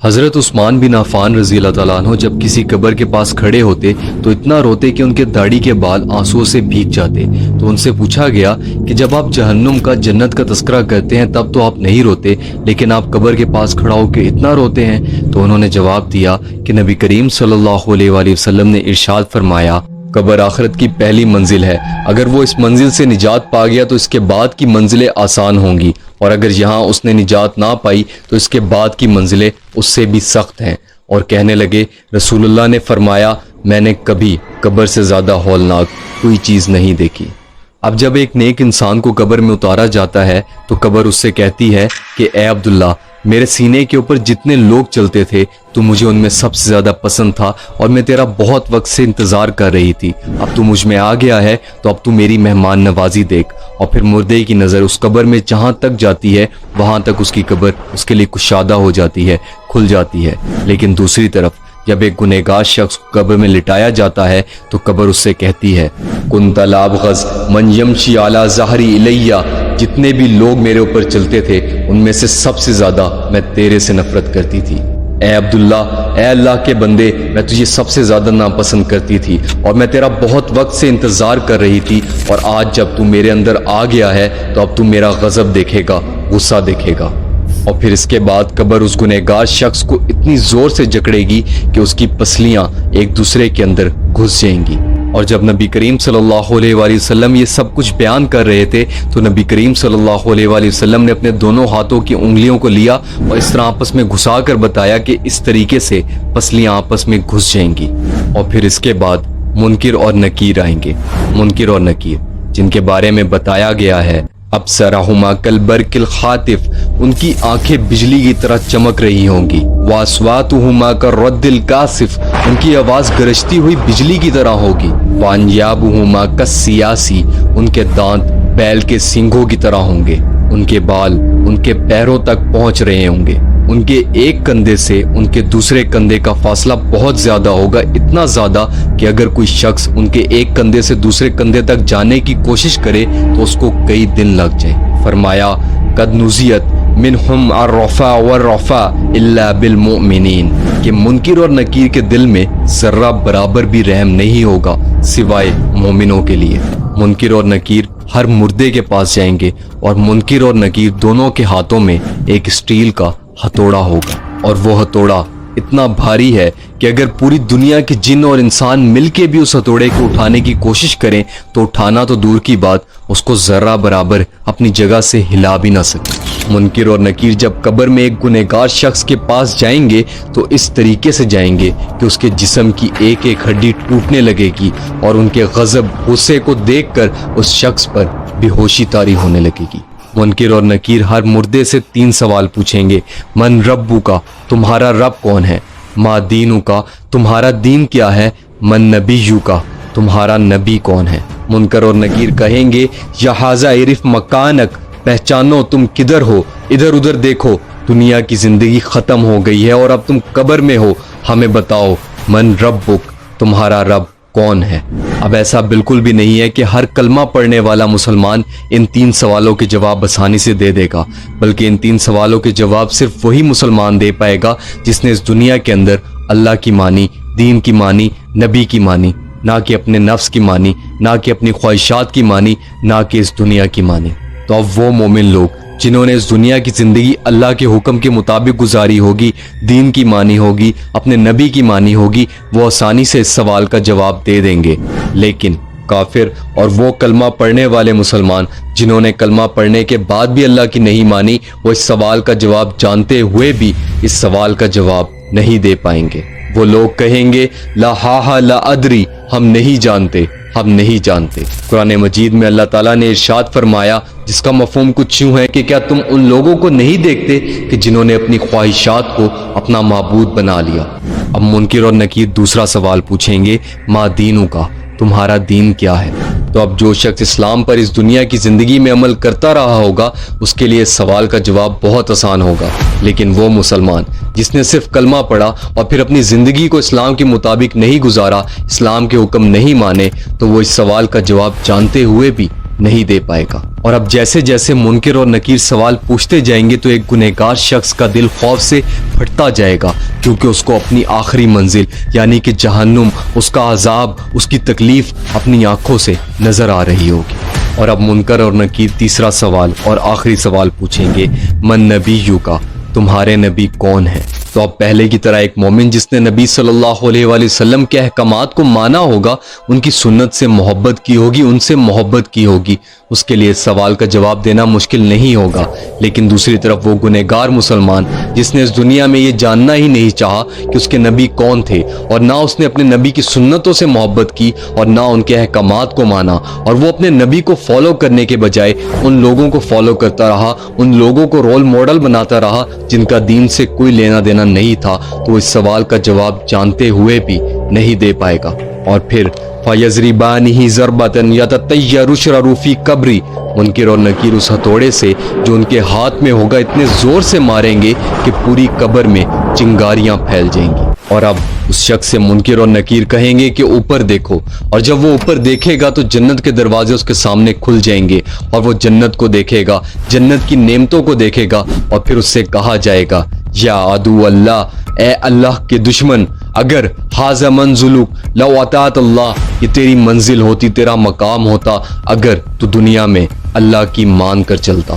حضرت عثمان بن عفان رضی اللہ تعالیٰ عنہ جب کسی قبر کے پاس کھڑے ہوتے تو اتنا روتے کہ ان کے داڑھی کے بال آنسوؤں سے بھیگ جاتے۔ تو ان سے پوچھا گیا کہ جب آپ جہنم کا، جنت کا تذکرہ کرتے ہیں تب تو آپ نہیں روتے، لیکن آپ قبر کے پاس کھڑا ہو کے اتنا روتے ہیں؟ تو انہوں نے جواب دیا کہ نبی کریم صلی اللہ علیہ وآلہ وسلم نے ارشاد فرمایا، قبر آخرت کی پہلی منزل ہے، اگر وہ اس منزل سے نجات پا گیا تو اس کے بعد کی منزلیں آسان ہوں گی، اور اگر یہاں اس نے نجات نہ پائی تو اس کے بعد کی منزلیں اس سے بھی سخت ہیں۔ اور کہنے لگے، رسول اللہ نے فرمایا، میں نے کبھی قبر سے زیادہ ہولناک کوئی چیز نہیں دیکھی۔ اب جب ایک نیک انسان کو قبر میں اتارا جاتا ہے تو قبر اس سے کہتی ہے کہ اے عبداللہ، میرے سینے کے اوپر جتنے لوگ چلتے تھے تو مجھے ان میں سب سے زیادہ پسند تھا، اور میں تیرا بہت وقت سے انتظار کر رہی تھی، اب تو مجھ میں آ گیا ہے تو اب تو میری مہمان نوازی دیکھ۔ اور پھر مردے کی نظر اس قبر میں جہاں تک جاتی ہے وہاں تک اس کی قبر اس کے لیے کشادہ ہو جاتی ہے، کھل جاتی ہے۔ لیکن دوسری طرف جب ایک گنہگار شخص قبر میں لٹایا جاتا ہے تو قبر اس سے کہتی ہے، کنت لابغض من یمشی علی ظہری الیہ، جتنے بھی لوگ میرے اوپر چلتے تھے ان میں سے سب سے زیادہ میں تیرے سے نفرت کرتی تھی۔ اے عبداللہ، اے اللہ کے بندے، میں تجھے سب سے زیادہ ناپسند کرتی تھی، اور میں تیرا بہت وقت سے انتظار کر رہی تھی، اور آج جب تو میرے اندر آ گیا ہے تو اب تو میرا غضب دیکھے گا، غصہ دیکھے گا۔ اور پھر اس کے بعد قبر اس گنہگار شخص کو اتنی زور سے جکڑے گی کہ اس کی پسلیاں ایک دوسرے کے اندر گھس جائیں گی۔ اور جب نبی کریم صلی اللہ علیہ وآلہ وسلم یہ سب کچھ بیان کر رہے تھے تو نبی کریم صلی اللہ علیہ وآلہ وسلم نے اپنے دونوں ہاتھوں کی انگلیوں کو لیا اور اس طرح آپس میں گھسا کر بتایا کہ اس طریقے سے پسلیاں آپس میں گھس جائیں گی۔ اور پھر اس کے بعد منکر اور نکیر آئیں گے۔ منکر اور نکیر جن کے بارے میں بتایا گیا ہے، ابصرہما کالبرق الخاطف، ان کی آنکھیں بجلی کی طرح چمک رہی ہوں گی، واصواتہما کالرد الکاسف، ان کی آواز گرجتی ہوئی بجلی کی طرح ہوگی، وانیابہما کالسیاسی، ان کے دانت بیل کے سینگوں کی طرح ہوں گے، ان کے بال ان کے پیروں تک پہنچ رہے ہوں گے، ان کے ایک کندھے سے ان کے دوسرے کندھے کا فاصلہ بہت زیادہ ہوگا، اتنا زیادہ کہ اگر کوئی شخص ان کے ایک کندھے سے دوسرے کندھے تک جانے کی کوشش کرے تو اس کو کئی دن لگ جائیں۔ فرمایا، قد نزیت منہم الرفع والرفع الا بالمؤمنین، کہ منکر اور نکیر کے دل میں ذرہ برابر بھی رحم نہیں ہوگا سوائے مومنوں کے لیے۔ منکر اور نکیر ہر مردے کے پاس جائیں گے، اور منکر اور نکیر دونوں کے ہاتھوں میں ایک اسٹیل کا ہتھوڑا ہوگا، اور وہ ہتھوڑا اتنا بھاری ہے کہ اگر پوری دنیا کے جن اور انسان مل کے بھی اس ہتھوڑے کو اٹھانے کی کوشش کریں تو اٹھانا تو دور کی بات، اس کو ذرہ برابر اپنی جگہ سے ہلا بھی نہ سکے۔ منکر اور نکیر جب قبر میں ایک گنہگار شخص کے پاس جائیں گے تو اس طریقے سے جائیں گے کہ اس کے جسم کی ایک ایک ہڈی ٹوٹنے لگے گی، اور ان کے غضب، غصے کو دیکھ کر اس شخص پر بے ہوشی طاری ہونے لگے گی۔ منکر اور نکیر ہر مردے سے 3 سوال پوچھیں گے، من ربو کا، تمہارا رب کون ہے؟ ما دینو کا، تمہارا دین کیا ہے؟ من نبیو کا، تمہارا نبی کون ہے؟ منکر اور نکیر کہیں گے، یا حاذا عرف مکانک، پہچانو تم کدھر ہو، ادھر ادھر دیکھو، دنیا کی زندگی ختم ہو گئی ہے اور اب تم قبر میں ہو، ہمیں بتاؤ من ربک، تمہارا رب کون ہے؟ اب ایسا بالکل بھی نہیں ہے کہ ہر کلمہ پڑھنے والا مسلمان ان 3 سوالوں کے جواب آسانی سے دے دے گا، بلکہ ان 3 سوالوں کے جواب صرف وہی مسلمان دے پائے گا جس نے اس دنیا کے اندر اللہ کی مانی، دین کی مانی، نبی کی مانی، نہ کہ اپنے نفس کی مانی، نہ کہ اپنی خواہشات کی مانی، نہ کہ اس دنیا کی مانی۔ تو اب وہ مومن لوگ جنہوں نے اس دنیا کی زندگی اللہ کے حکم کے مطابق گزاری ہوگی، دین کی مانی ہوگی، اپنے نبی کی مانی ہوگی، وہ آسانی سے اس سوال کا جواب دے دیں گے۔ لیکن کافر اور وہ کلمہ پڑھنے والے مسلمان جنہوں نے کلمہ پڑھنے کے بعد بھی اللہ کی نہیں مانی، وہ اس سوال کا جواب جانتے ہوئے بھی اس سوال کا جواب نہیں دے پائیں گے۔ وہ لوگ کہیں گے، لا ہا لا ادری، ہم نہیں جانتے، ہم نہیں جانتے۔ قرآن مجید میں اللہ تعالیٰ نے ارشاد فرمایا، جس کا مفہوم کچھ یوں ہے کہ کیا تم ان لوگوں کو نہیں دیکھتے کہ جنہوں نے اپنی خواہشات کو اپنا معبود بنا لیا؟ اب منکر اور نکیر دوسرا سوال پوچھیں گے، ما دینو کا، تمہارا دین کیا ہے؟ تو اب جو شخص اسلام پر اس دنیا کی زندگی میں عمل کرتا رہا ہوگا اس کے لیے اس سوال کا جواب بہت آسان ہوگا، لیکن وہ مسلمان جس نے صرف کلمہ پڑھا اور پھر اپنی زندگی کو اسلام کے مطابق نہیں گزارا، اسلام کے حکم نہیں مانے، تو وہ اس سوال کا جواب جانتے ہوئے بھی نہیں دے پائے گا۔ اور اب جیسے جیسے منکر اور نکیر سوال پوچھتے جائیں گے تو ایک گنہگار شخص کا دل خوف سے پھٹتا جائے گا، کیونکہ اس کو اپنی آخری منزل یعنی کہ جہنم، اس کا عذاب، اس کی تکلیف اپنی آنکھوں سے نظر آ رہی ہوگی۔ اور اب منکر اور نکیر تیسرا سوال اور آخری سوال پوچھیں گے، من نبیو کا، تمہارے نبی کون ہے؟ تو اب پہلے کی طرح ایک مومن جس نے نبی صلی اللہ علیہ وآلہ وسلم کے احکامات کو مانا ہوگا، ان کی سنت سے محبت کی ہوگی، ان سے محبت کی ہوگی، اس کے لیے سوال کا جواب دینا مشکل نہیں ہوگا۔ لیکن دوسری طرف وہ گنہگار مسلمان جس نے اس دنیا میں یہ جاننا ہی نہیں چاہا کہ اس کے نبی کون تھے، اور نہ اس نے اپنے نبی کی سنتوں سے محبت کی اور نہ ان کے احکامات کو مانا، اور وہ اپنے نبی کو فالو کرنے کے بجائے ان لوگوں کو فالو کرتا رہا، ان لوگوں کو رول ماڈل بناتا رہا جن کا دین سے کوئی لینا دینا نہیں تھا، تو اس سوال کا جواب جانتے ہوئے بھی نہیں دے پائے گا۔ اور پھر فَيَضْرِبَانِهِ ضَرْبَةً يَتَطَيَّرُ شَرَرُ فِي قَبْرِ، منکر اور نکیر اس ہتھوڑے سے جو ان کے ہاتھ میں ہوگا اتنے زور سے ماریں گے کہ پوری قبر میں چنگاریاں پھیل جائیں گی۔ اور اب اس شخص سے منکر اور نکیر کہیں گے کہ اوپر دیکھو، اور جب وہ اوپر دیکھے گا تو جنت کے دروازے اس کے سامنے کھل جائیں گے، اور وہ جنت کو دیکھے گا، جنت کی نعمتوں کو دیکھے گا، اور پھر اس سے کہا جائے گا، یا عدو اللہ، اے اللہ کے دشمن، اگر ھذا منزلک لو اطاعت اللہ، یہ تیری منزل ہوتی، تیرا مقام ہوتا اگر تو دنیا میں اللہ کی مان کر چلتا۔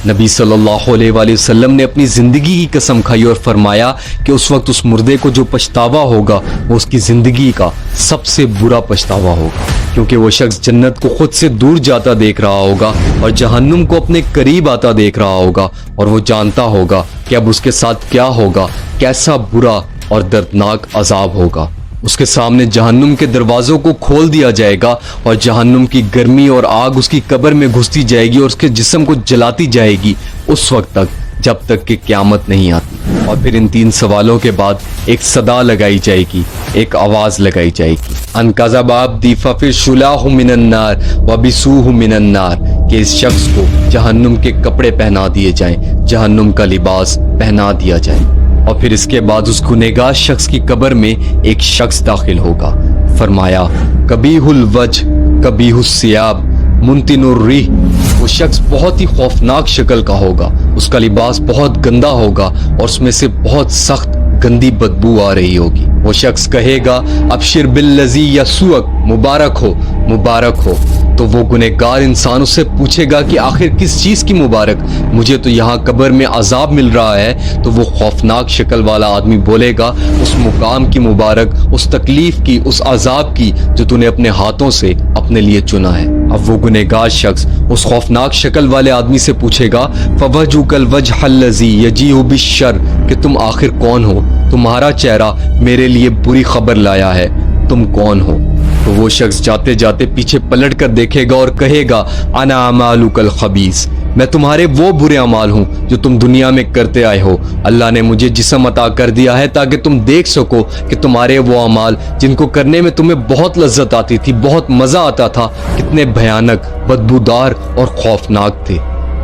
نبی صلی اللہ علیہ وآلہ وسلم نے اپنی زندگی کی قسم کھائی اور فرمایا کہ اس وقت اس مردے کو جو پچھتاوا ہوگا وہ اس کی زندگی کا سب سے برا پچھتاوا ہوگا، کیونکہ وہ شخص جنت کو خود سے دور جاتا دیکھ رہا ہوگا اور جہنم کو اپنے قریب آتا دیکھ رہا ہوگا، اور وہ جانتا ہوگا کہ اب اس کے ساتھ کیا ہوگا، کیسا برا اور دردناک عذاب ہوگا۔ اس کے سامنے جہنم کے دروازوں کو کھول دیا جائے گا اور جہنم کی گرمی اور آگ اس کی قبر میں گھستی جائے گی اور اس کے جسم کو جلاتی جائے گی اس وقت تک جب تک کہ قیامت نہیں آتی۔ اور پھر ان تین سوالوں کے بعد ایک صدا لگائی جائے گی، ایک آواز لگائی جائے گی، ان کذب عبدی ففشلاه من النار وبسوه من النار، کہ اس شخص کو جہنم کے کپڑے پہنا دیے جائیں، جہنم کا لباس پہنا دیا جائے۔ اور پھر اس کے بعد اس گنہگار شخص کی قبر میں ایک شخص داخل ہوگا۔ فرمایا، قبیح الوجہ قبیح الثیاب منتن الریح، وہ شخص بہت ہی خوفناک شکل کا ہوگا، اس کا لباس بہت گندا ہوگا اور اس میں سے بہت سخت گندی بدبو آ رہی ہوگی۔ وہ شخص کہے گا، ابشر بالذی یسوءک، مبارک ہو، مبارک ہو۔ تو وہ گنہگار انسان اس سے پوچھے گا کہ آخر کس چیز کی مبارک، مجھے تو یہاں قبر میں عذاب مل رہا ہے۔ تو وہ خوفناک شکل والا آدمی بولے گا، اس مقام کی مبارک، اس تکلیف کی، اس عذاب کی جو تو نے اپنے ہاتھوں سے اپنے لیے چنا ہے۔ اب وہ گنہگار شخص اس خوفناک شکل والے آدمی سے پوچھے گا، فوجھک الوجہ الذی یجیء بالشر، کہ تم آخر کون ہو، تمہارا چہرہ میرے لیے بری خبر لایا ہے، تم کون ہو؟ تو وہ شخص جاتے جاتے پیچھے پلٹ کر دیکھے گا اور کہے گا، انا اعمالک الخبیث، میں تمہارے وہ برے اعمال ہوں جو تم دنیا میں کرتے آئے ہو۔ اللہ نے مجھے جسم عطا کر دیا ہے تاکہ تم دیکھ سکو کہ تمہارے وہ اعمال جن کو کرنے میں تمہیں بہت لذت آتی تھی، بہت مزہ آتا تھا، کتنے بھیانک، بدبودار اور خوفناک تھے۔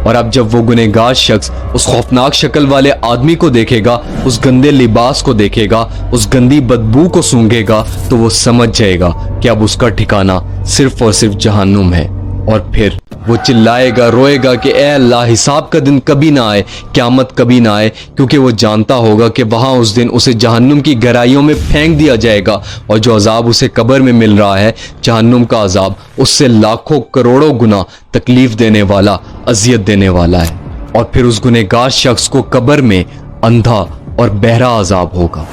اور اب جب وہ گنہگار شخص اس خوفناک شکل والے آدمی کو دیکھے گا، اس گندے لباس کو دیکھے گا، اس گندی بدبو کو سونگھے گا، تو وہ سمجھ جائے گا کہ اب اس کا ٹھکانہ صرف اور صرف جہنم ہے۔ اور پھر وہ چلائے گا، روئے گا کہ اے اللہ، حساب کا دن کبھی نہ آئے، قیامت کبھی نہ آئے، کیونکہ وہ جانتا ہوگا کہ وہاں اس دن اسے جہنم کی گہرائیوں میں پھینک دیا جائے گا، اور جو عذاب اسے قبر میں مل رہا ہے، جہنم کا عذاب، اس سے لاکھوں کروڑوں گنا تکلیف دینے والا، اذیت دینے والا ہے۔ اور پھر اس گنہگار شخص کو قبر میں اندھا اور بہرا عذاب ہوگا۔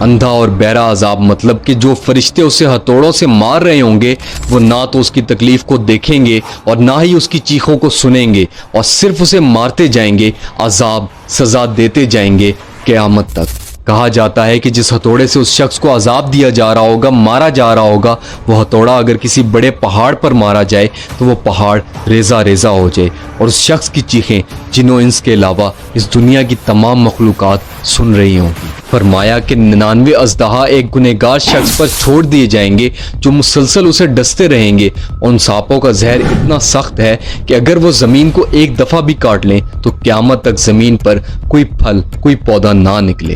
اندھا اور بہرا عذاب مطلب کہ جو فرشتے اسے ہتھوڑوں سے مار رہے ہوں گے وہ نہ تو اس کی تکلیف کو دیکھیں گے اور نہ ہی اس کی چیخوں کو سنیں گے، اور صرف اسے مارتے جائیں گے، عذاب سزا دیتے جائیں گے قیامت تک۔ کہا جاتا ہے کہ جس ہتھوڑے سے اس شخص کو عذاب دیا جا رہا ہوگا، مارا جا رہا ہوگا، وہ ہتھوڑا اگر کسی بڑے پہاڑ پر مارا جائے تو وہ پہاڑ ریزہ ریزہ ہو جائے، اور اس شخص کی چیخیں جن و انس کے علاوہ اس دنیا کی تمام مخلوقات سن رہی ہوں گی۔ فرمایا کہ 99 اژدہا ایک گنہگار شخص پر چھوڑ دیے جائیں گے جو مسلسل اسے ڈستے رہیں گے۔ ان سانپوں کا زہر اتنا سخت ہے کہ اگر وہ زمین کو ایک دفعہ بھی کاٹ لیں تو قیامت تک زمین پر کوئی پھل، کوئی پودا نہ نکلے۔